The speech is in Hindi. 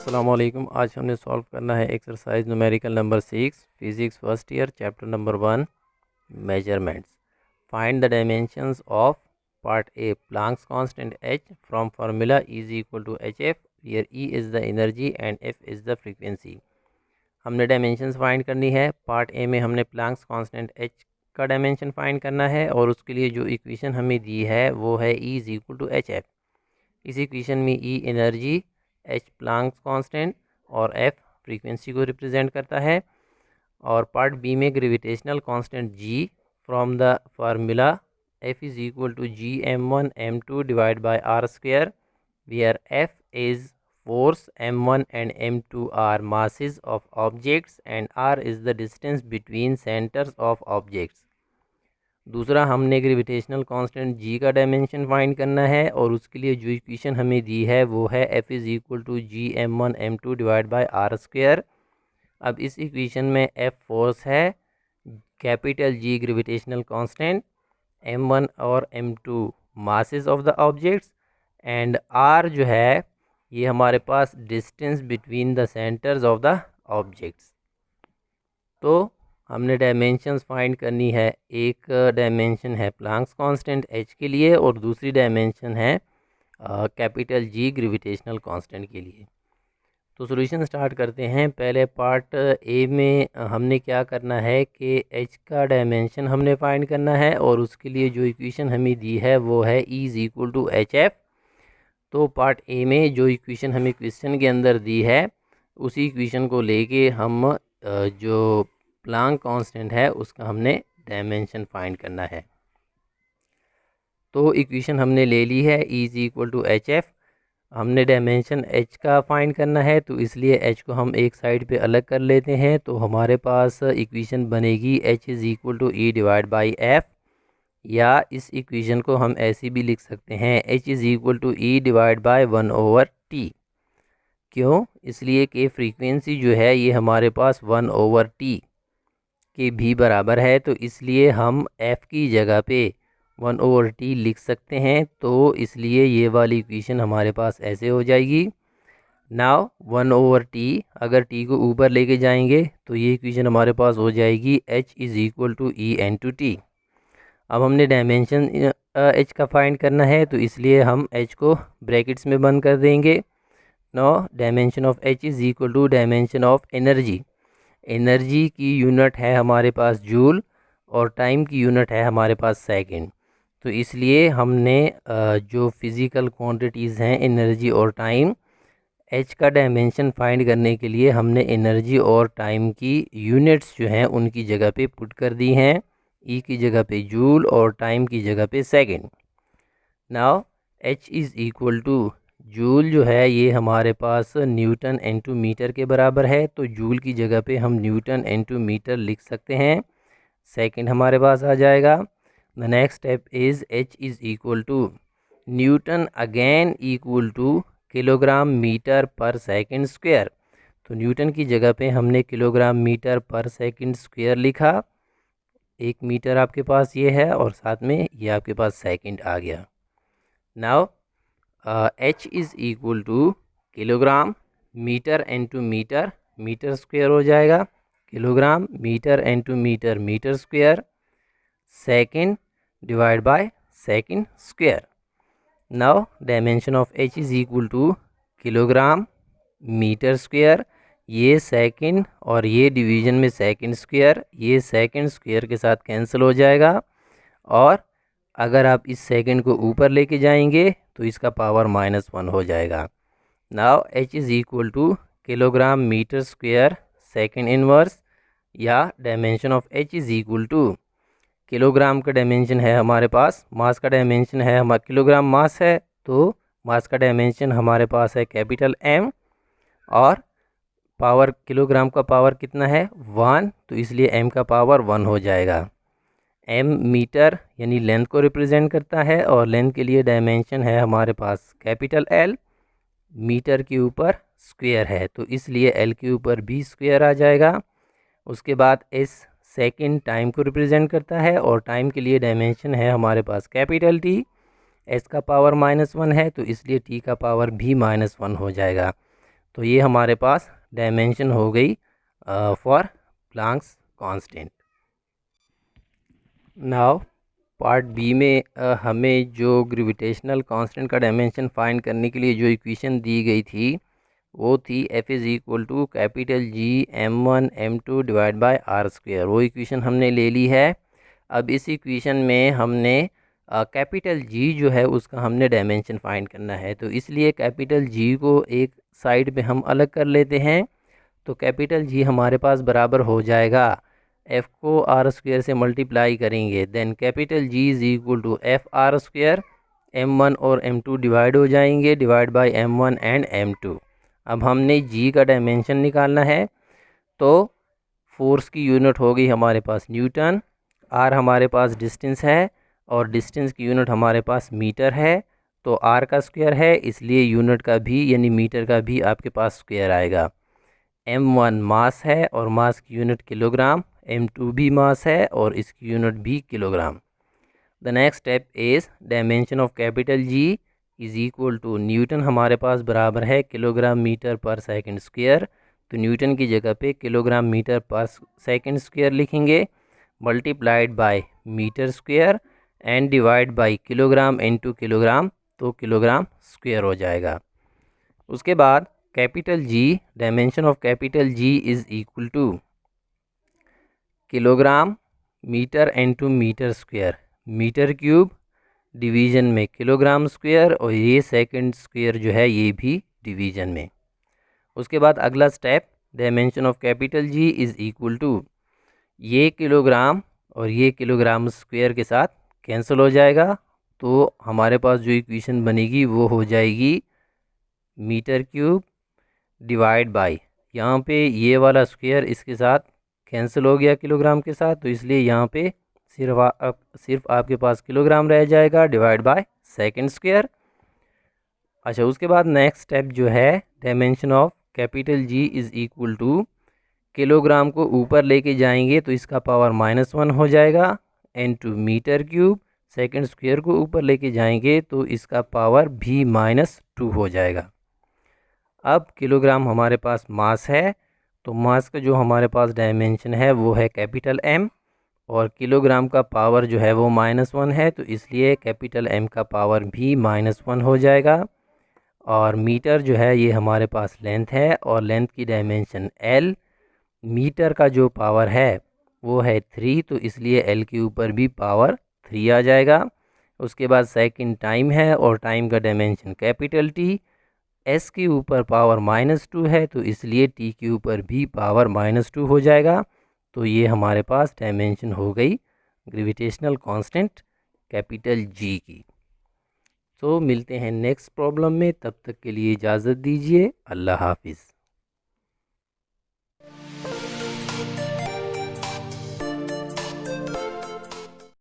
अस्सलामुअलैकुम। आज हमने सॉल्व करना है exercise numerical number 6 physics first year chapter number 1 measurements. Find the dimensions of part A Planck's constant h from formula is equal to hf where E is the energy and f is the frequency. हमने डायमेंशंस फाइंड करनी है। पार्ट ए में हमने प्लैंक्स कांस्टेंट h का डायमेंशन फाइंड करना है और उसके लिए जो इक्वेशन हमें दी है वो है E is equal to hf। इस इक्वेशन में E energy, h Planck's constant और f फ्रीक्वेंसी को रिप्रेजेंट करता है। और पार्ट बी में gravitational constant g from the formula f is equal to g(m1 m2 divide by r square) where f is force, m1 and m2 are masses of objects and r is the distance between centers of objects। दूसरा, हमने ग्रेविटेशनल कांस्टेंट g का डायमेंशन फाइंड करना है और उसके लिए जो इक्वेशन हमें दी है वो है f is equal to g(m1 m2 divide by r square). अब इस इक्वेशन में f फोर्स है, capital G gravitational constant, m1 और m2 masses of the objects and r जो है ये हमारे पास distance between the centres of the objects. तो हमने डायमेंशंस फाइंड करनी है। एक डायमेंशन है प्लैंक्स कांस्टेंट h के लिए और दूसरी डायमेंशन है कैपिटल G ग्रेविटेशनल कांस्टेंट के लिए। तो सॉल्यूशन स्टार्ट करते हैं। पहले पार्ट ए में हमने क्या करना है कि h का डायमेंशन हमने फाइंड करना है और उसके लिए जो इक्वेशन हमें दी है वो है E is equal to hf। तो पार्ट ए में जो इक्वेशन हमें क्वेश्चन के अंदर दी है उसी इक्वेशन को लेके हम जो प्लैंक कांस्टेंट है उसका हमने डायमेंशन फाइंड करना है। तो इक्वेशन हमने ले ली है E is equal to hf। हमने डायमेंशन h का फाइंड करना है तो इसलिए h को हम एक साइड पे अलग कर लेते हैं। तो हमारे पास इक्वेशन बनेगी h is equal to e divide by f, या इस इक्वेशन को हम ऐसे भी लिख सकते हैं h is equal to e divide by 1/t। क्यों? इसलिए कि फ्रीक्वेंसी जो है ये हमारे पास 1/t के भी बराबर है, तो इसलिए हम f की जगह पे 1/t लिख सकते हैं। तो इसलिए ये वाली इक्वेशन हमारे पास ऐसे हो जाएगी। नाउ 1/t अगर t को ऊपर लेके जाएंगे तो ये इक्वेशन हमारे पास हो जाएगी h is equal to e into t। अब हमने डायमेंशन h का फाइंड करना है तो इसलिए हम h को ब्रैकेट्स में बंद कर देंगे। No dimension of h is equal to dimension of energy. Energy की यूनिट है हमारे पास जूल और टाइम की यूनिट है हमारे पास सेकंड। तो इसलिए हमने जो फिज़िकल क्वांटिटीज़ हैं एनर्जी और टाइम, h का डायमेंशन फाइंड करने के लिए हमने एनर्जी और टाइम की यूनिट्स जो हैं उनकी जगह पे पुट कर दी हैं। E की जगह पे जूल और टाइम की जगह पे second. Now h is equal two joule जो है ये हमारे पास न्यूटन इनटू मीटर के बराबर है, तो जूल की जगह पे हम न्यूटन इनटू मीटर लिख सकते हैं। सेकंड हमारे पास आ जाएगा। The next step is h is equal to newton again equal to kilogram metre per second square. तो न्यूटन की जगह पे हमने kilogram metre per second square लिखा। एक मीटर आपके पास ये है और साथ में ये आपके पास सेकंड आ गया। Now h is equal to kilogram metre into metre, metre square हो जाएगा, kilogram metre into metre, metre square, second divide by second square. Now dimension of h is equal to kilogram metre square, ये सेकंड और ये डिवीज़न में सेकंड स्क्वायर, ये सेकंड स्क्वायर के साथ कैंसिल हो जाएगा। और अगर आप इस सेकंड को ऊपर लेके जाएंगे तो इसका पावर -1 हो जाएगा। Now h is equal to kilogram metre square second inverse, या dimension of h is equal to kilogram का डायमेंशन है हमारे पास, मास का डायमेंशन है हमारा, किलोग्राम मास है तो मास का डायमेंशन हमारे पास है कैपिटल M, और पावर किलोग्राम का पावर कितना है 1, तो इसलिए m का पावर 1 हो जाएगा। m मीटर यानी लेंथ को रिप्रेजेंट करता है और लेंथ के लिए डायमेंशन है हमारे पास कैपिटल L, मीटर के ऊपर स्क्वायर है तो इसलिए L के ऊपर भी स्क्वायर आ जाएगा। उसके बाद s सेकंड टाइम को रिप्रेजेंट करता है और टाइम के लिए डायमेंशन है हमारे पास कैपिटल T, s का पावर -1 है तो इसलिए t का पावर भी -1 हो जाएगा। तो ये हमारे पास डायमेंशन हो गई for Planck's constant. Now part B में हमें जो ग्रेविटेशनल कांस्टेंट का डायमेंशन फाइंड करने के लिए जो इक्वेशन दी गई थी वो थी F is equal to capital G m1 m2 divide by R square. वो इक्वेशन हमने ले ली है। अब इस इक्वेशन में हमने कैपिटल G जो है उसका हमने डायमेंशन फाइंड करना है, तो इसलिए कैपिटल G को एक साइड पे हम अलग कर लेते हैं। तो कैपिटल G हमारे पास बराबर हो जाएगा, F को आर स्क्वायर से मल्टीप्लाई करेंगे, then capital G is equal to F R square, m1 और m2 डिवाइड हो जाएंगे, divide by m1 and m2। अब हमने G का डायमेंशन निकालना है, तो फोर्स की यूनिट हो गई हमारे पास न्यूटन, R हमारे पास डिस्टेंस है और डिस्टेंस की यूनिट हमारे पास मीटर है, तो R का स्क्वायर है इसलिए यूनिट का भी यानी मीटर का भी आपके पास स्क्वायर आएगा। m1 मास है और मास की यूनिट किलोग्राम, m2 भी मास है और इसकी यूनिट भी kilogram. The next step is dimension of capital G is equal to newton हमारे पास बराबर है kilogram metre per second square, तो न्यूटन की जगह पे kilogram metre per second square लिखेंगे, multiplied by metre square and divide by kilogram into kilogram, तो किलोग्राम स्क्वायर हो जाएगा। उसके बाद capital G, dimension of capital G is equal to kilogram metre into metre square, metre cube division में किलोग्राम स्क्वायर, और ये सेकंड स्क्वायर जो है ये भी डिवीज़न में। उसके बाद अगला step, dimension of capital G is equal to ये किलोग्राम और ये किलोग्राम स्क्वायर के साथ कैंसिल हो जाएगा, तो हमारे पास जो इक्वेशन बनेगी वो हो जाएगी मीटर क्यूब डिवाइड बाय, यहाँ पे ये वाला स्क्वायर इसके साथ कैंसिल हो गया किलोग्राम के साथ, तो इसलिए यहाँ पे सिर्फ आपके पास किलोग्राम रह जाएगा, डिवाइड बाय सेकंड स्क्वायर। अच्छा, उसके बाद नेक्स्ट स्टेप जो है dimension of capital G is equal to kilogram को ऊपर लेके जाएंगे तो इसका पावर -1 हो जाएगा, into metre cube, second square को ऊपर लेके जाएंगे तो इसका पावर भी -2 हो जाएगा। अब किलोग्राम हमारे पास मास है, तो मास का जो हमारे पास डायमेंशन है वो है कैपिटल M, और किलोग्राम का पावर जो है वो -1 है, तो इसलिए कैपिटल M का पावर भी -1 हो जाएगा। और मीटर जो है ये हमारे पास लेंथ है और लेंथ की डायमेंशन L, मीटर का जो पावर है वो है 3, तो इसलिए L के ऊपर भी पावर 3 आ जाएगा। उसके बाद सेकंड टाइम है और टाइम का डायमेंशन कैपिटल T, S के ऊपर पावर -2 है, तो इसलिए T के ऊपर भी पावर -2 हो जाएगा। तो ये हमारे पास डायमेंशन हो गई ग्रेविटेशनल कांस्टेंट कैपिटल G की। तो मिलते हैं नेक्स्ट प्रॉब्लम में, तब तक के लिए इजाज़त दीजिए। अल्लाह हाफिज़।